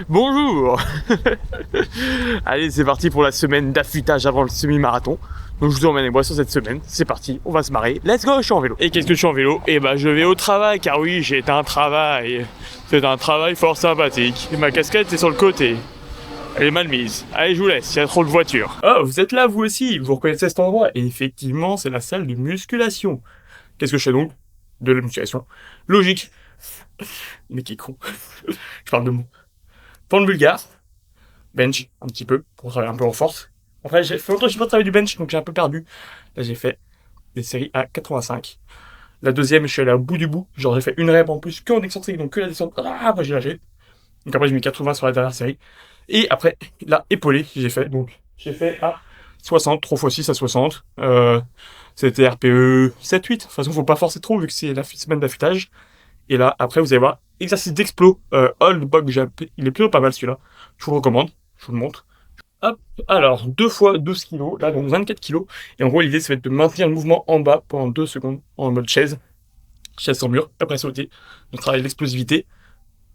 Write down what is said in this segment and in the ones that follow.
Bonjour. Allez, c'est parti pour la semaine d'affûtage avant le semi-marathon. Donc je vous emmène avec moi sur cette semaine, c'est parti, on va se marrer, let's go, je suis en vélo. Et qu'est-ce que je suis en vélo? Eh ben je vais au travail, car oui, j'ai un travail. C'est un travail fort sympathique. Et ma casquette est sur le côté. Elle est mal mise. Allez, je vous laisse, il y a trop de voitures. Oh, vous êtes là vous aussi, vous reconnaissez cet endroit? Et effectivement, c'est la salle de musculation. Qu'est-ce que je fais donc? De la musculation. Logique. Mais qui est con. Je parle de mots. Pente bulgare. Bench, un petit peu, pour travailler un peu en force. Après, j'ai fait longtemps que je n'ai pas travaillé du bench, donc j'ai un peu perdu. Là, j'ai fait des séries à 85. La deuxième, je suis allé au bout du bout. Genre, j'ai fait une rep en plus, que en excentrique, donc que la descente. Ah, après, j'ai lâché. Donc après, j'ai mis 80 sur la dernière série. Et après, là, épaulé, j'ai fait. Donc, j'ai fait à 60, 3 x 6 à 60. C'était RPE 7-8. De toute façon, faut pas forcer trop, vu que c'est la semaine d'affûtage. Et là, après, vous allez voir, exercice d'explo, Old Bug Jump. Il est plutôt pas mal celui-là. Je vous le recommande. Je vous le montre. Hop, alors 2 fois 12 kg, là donc 24 kg. Et en gros, l'idée, ça va être de maintenir le mouvement en bas pendant 2 secondes en mode chaise sans mur, après sauter. On travaille l'explosivité.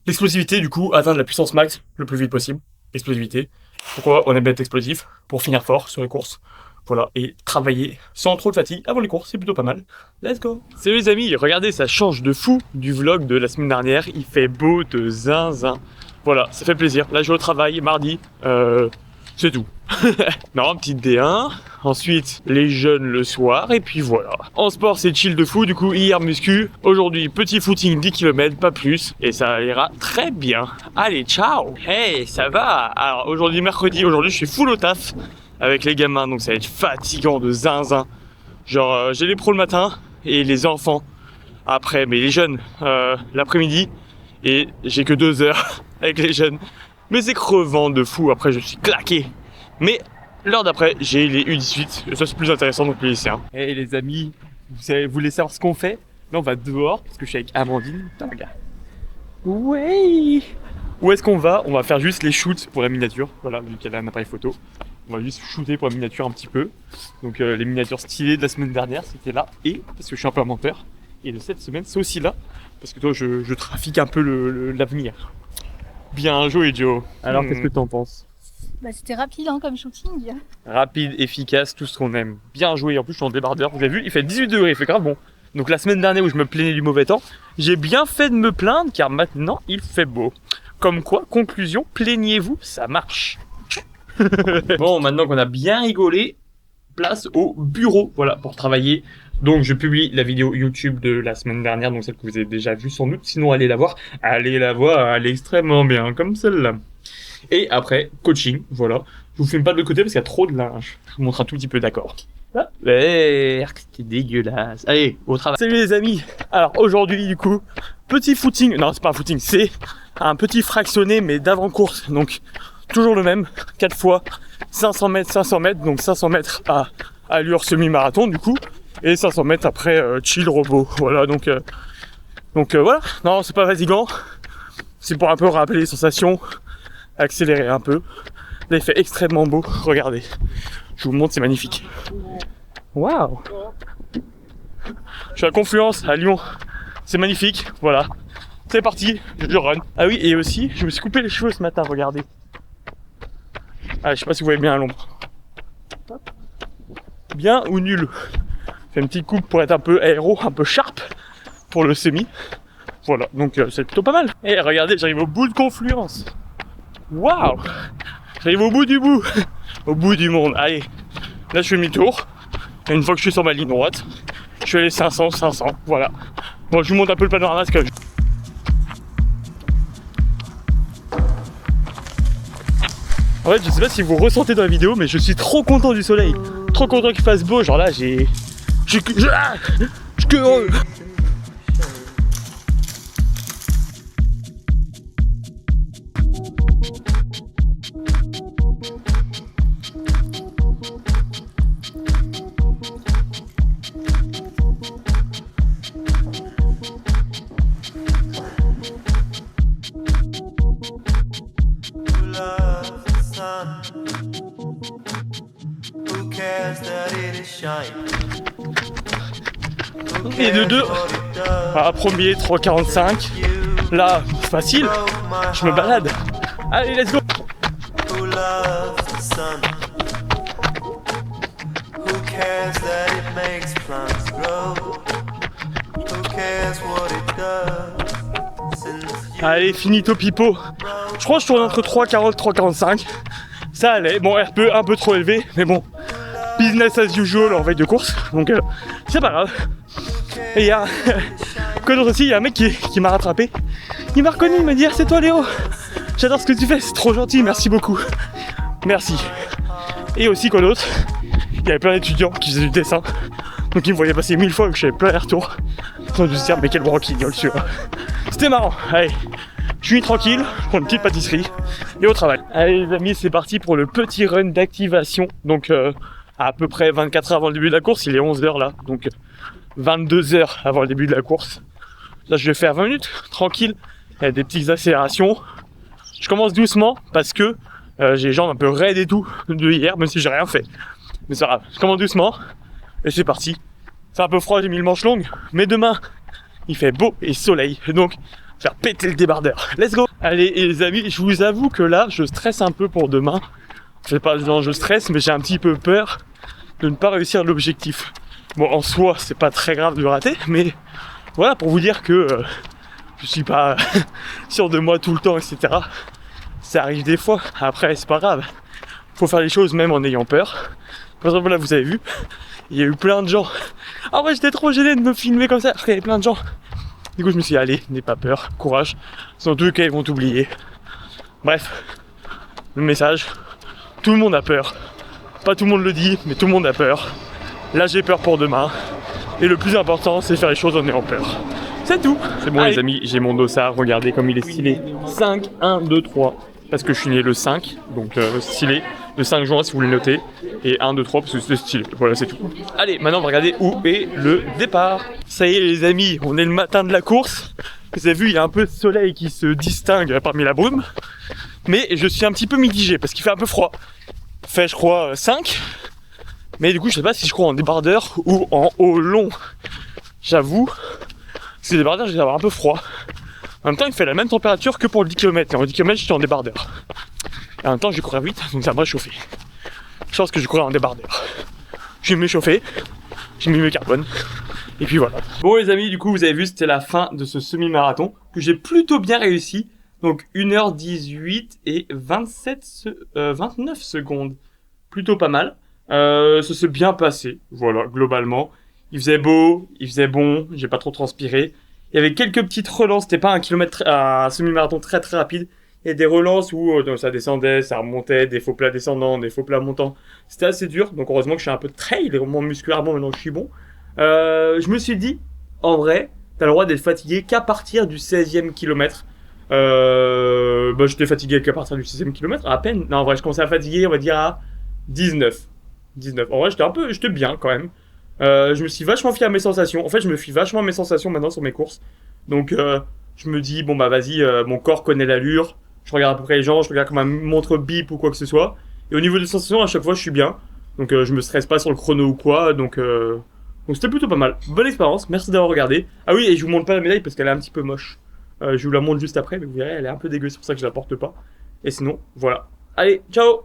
L'explosivité, du coup, atteindre la puissance max le plus vite possible. Explosivité. Pourquoi on aime bien être explosif? Pour finir fort sur les courses. Voilà, et travailler sans trop de fatigue avant les courses, c'est plutôt pas mal. Let's go! Salut les amis, regardez, ça change de fou du vlog de la semaine dernière. Il fait beau de zinzin. Voilà, ça fait plaisir. Là, je vais au travail, mardi. C'est tout. Non, un petit D1. Ensuite, les jeunes le soir. Et puis voilà. En sport, c'est chill de fou. Du coup, hier, muscu. Aujourd'hui, petit footing 10 km, pas plus. Et ça ira très bien. Allez, ciao! Hey, ça va? Alors, aujourd'hui, mercredi. Aujourd'hui, je suis full au taf avec les gamins. Donc, ça va être fatigant de zinzin. Genre, j'ai les pros le matin et les enfants après. Mais les jeunes, l'après-midi. Et j'ai que 2 heures avec les jeunes. Mais c'est crevant de fou, après je suis claqué. Mais l'heure d'après, j'ai les U18, et ça c'est plus intéressant donc les lycéens. Et les amis, vous voulez savoir ce qu'on fait? Là on va dehors, parce que je suis avec Amandine. Putain, regarde. Ouais. Où est-ce qu'on va? On va faire juste les shoots pour la miniature. Voilà, vu qu'elle a un appareil photo. On va juste shooter pour la miniature un petit peu. Donc les miniatures stylées de la semaine dernière, c'était là. Et, parce que je suis un peu un menteur, et de cette semaine, c'est aussi là. Parce que toi, je trafique un peu l'avenir. Bien joué, Joe. Alors, qu'est-ce que t'en penses? Bah, c'était rapide hein, comme shooting. Rapide, efficace, tout ce qu'on aime. Bien joué. En plus, je suis en débardeur. Vous avez vu, il fait 18 degrés, il fait grave bon. Donc, la semaine dernière où je me plaignais du mauvais temps, j'ai bien fait de me plaindre car maintenant, il fait beau. Comme quoi, conclusion, plaignez-vous, ça marche. Bon, maintenant qu'on a bien rigolé, place au bureau, voilà, pour travailler. Donc je publie la vidéo YouTube de la semaine dernière, donc celle que vous avez déjà vue sans doute, sinon allez la voir, elle est extrêmement bien, comme celle-là. Et après, coaching, voilà. Je vous filme pas de l'autre côté parce qu'il y a trop de linge. Je vous montre un tout petit peu, d'accord. Ah, merde, c'est dégueulasse. Allez, au travail. Salut les amis. Alors aujourd'hui du coup, petit footing, non c'est pas un footing, c'est un petit fractionné mais d'avant-course, donc toujours le même, 4 fois 500 mètres, donc 500 mètres à allure semi-marathon du coup. Et 500 mètres après chill robot, voilà donc voilà, non c'est pas fatigant, c'est pour un peu rappeler les sensations, accélérer un peu. Là il fait extrêmement beau, regardez, je vous montre, c'est magnifique. Waouh. Je suis à Confluence, à Lyon, c'est magnifique, voilà, c'est parti, je run. Ah oui, et aussi, je me suis coupé les cheveux ce matin, regardez. Ah, je sais pas si vous voyez bien à l'ombre. Bien ou nul? Fait une petite coupe pour être un peu aéro, un peu sharp pour le semi. Voilà, donc c'est plutôt pas mal. Et regardez, j'arrive au bout de Confluence. Waouh! J'arrive au bout du bout. Au bout du monde. Allez, là je fais demi-tour. Et une fois que je suis sur ma ligne droite, je fais les 500, voilà. Bon, je vous montre un peu le panorama parce que... En fait, je sais pas si vous ressentez dans la vidéo, mais je suis trop content du soleil. Trop content qu'il fasse beau, genre là j'ai... Je suis que heureux. Et de deux, à premier 3,45. Là, facile, je me balade. Allez, let's go. Who loves the sun? Who cares that it makes plants grow? Who cares what it does? Since Allez, finito pipo. Je crois que je tourne entre 3,40 3,45. Ça allait. Bon, RPE un peu trop élevé, mais bon. Business as usual en veille de course. Donc, c'est pas grave. Et il y a. Quoi d'autre aussi? Il y a un mec qui m'a rattrapé. Il m'a reconnu, il m'a dit ah, c'est toi Léo. J'adore ce que tu fais, c'est trop gentil, merci beaucoup. Merci. Et aussi, quoi d'autre? Il y avait plein d'étudiants qui faisaient du dessin. Donc ils me voyaient passer 1000 fois que j'avais plein les retours. Ils ont dû se dire mais quel branquignol celui-là. C'était marrant. Allez, je suis tranquille, je prends une petite pâtisserie et au travail. Allez les amis, c'est parti pour le petit run d'activation. Donc à peu près 24 heures avant le début de la course, il est 11 h là. Donc 22 heures avant le début de la course. Là je vais faire 20 minutes, tranquille. Il y a des petites accélérations. Je commence doucement parce que j'ai les jambes un peu raides et tout de hier, même si j'ai rien fait. Mais c'est grave, je commence doucement et c'est parti. C'est un peu froid, j'ai mis le manche longue, mais demain il fait beau et soleil, donc faire péter le débardeur. Let's go. Allez et les amis, je vous avoue que là je stresse un peu pour demain. C'est pas genre je stresse, mais j'ai un petit peu peur de ne pas réussir l'objectif. Bon, en soi c'est pas très grave de rater, mais voilà pour vous dire que je suis pas sûr de moi tout le temps, etc. Ça arrive des fois, après c'est pas grave. Faut faire les choses même en ayant peur. Par exemple là vous avez vu, il y a eu plein de gens. En vrai j'étais trop gêné de me filmer comme ça, parce qu'il y avait plein de gens. Du coup je me suis dit allez, n'aie pas peur, courage. Sans tous les cas ils vont t'oublier. Bref, le message, tout le monde a peur. Pas tout le monde le dit, mais tout le monde a peur. Là j'ai peur pour demain. Et le plus important c'est de faire les choses en ayant peur. C'est tout. C'est bon. Allez. Les amis, j'ai mon dossard, regardez comme il est stylé. 5, 1, 2, 3. Parce que je suis né le 5, donc stylé. Le 5 juin si vous voulez noter. Et 1, 2, 3 parce que c'est stylé. Voilà, c'est tout. Allez, maintenant on va regarder où est le départ. Ça y est les amis, on est le matin de la course. Vous avez vu, il y a un peu de soleil qui se distingue parmi la brume. Mais je suis un petit peu mitigé parce qu'il fait un peu froid. Il fait je crois 5. Mais du coup je sais pas si je crois en débardeur ou en haut long. J'avoue. Parce que le débardeur, je vais avoir un peu froid. En même temps, il fait la même température que pour le 10 km. Et en 10 km, j'étais en débardeur. Et en même temps, je vais courir vite, donc ça va me réchauffer. Je pense que je courir en débardeur. Je vais m'échauffer. J'ai mis mes carbones. Et puis voilà. Bon les amis, du coup, vous avez vu, c'était la fin de ce semi-marathon que j'ai plutôt bien réussi. Donc 1h18 et 29 secondes. Plutôt pas mal. Ça s'est bien passé, voilà, globalement. Il faisait beau, il faisait bon, j'ai pas trop transpiré. Il y avait quelques petites relances, c'était pas un semi-marathon très très rapide. Il y a des relances où ça descendait, ça remontait, des faux plats descendants, des faux plats montants. C'était assez dur, donc heureusement que je suis un peu de trail, vraiment musculairement maintenant que je suis bon. Je me suis dit, en vrai, t'as le droit d'être fatigué qu'à partir du 16e kilomètre. J'étais fatigué qu'à partir du 16e kilomètre, à peine. Non, en vrai, je commençais à fatiguer, on va dire à 19. En vrai, j'étais bien quand même. Je me suis vachement fié à mes sensations. En fait, je me fie vachement à mes sensations maintenant sur mes courses. Donc, je me dis, bon bah vas-y, mon corps connaît l'allure. Je regarde à peu près les gens, je regarde comme ma montre bip ou quoi que ce soit. Et au niveau des sensations, à chaque fois, je suis bien. Donc, je me stresse pas sur le chrono ou quoi. Donc c'était plutôt pas mal. Bonne expérience, merci d'avoir regardé. Ah oui, et je vous montre pas la médaille parce qu'elle est un petit peu moche. Je vous la montre juste après, mais vous verrez, elle est un peu dégueu, c'est pour ça que je la porte pas. Et sinon, voilà. Allez, ciao!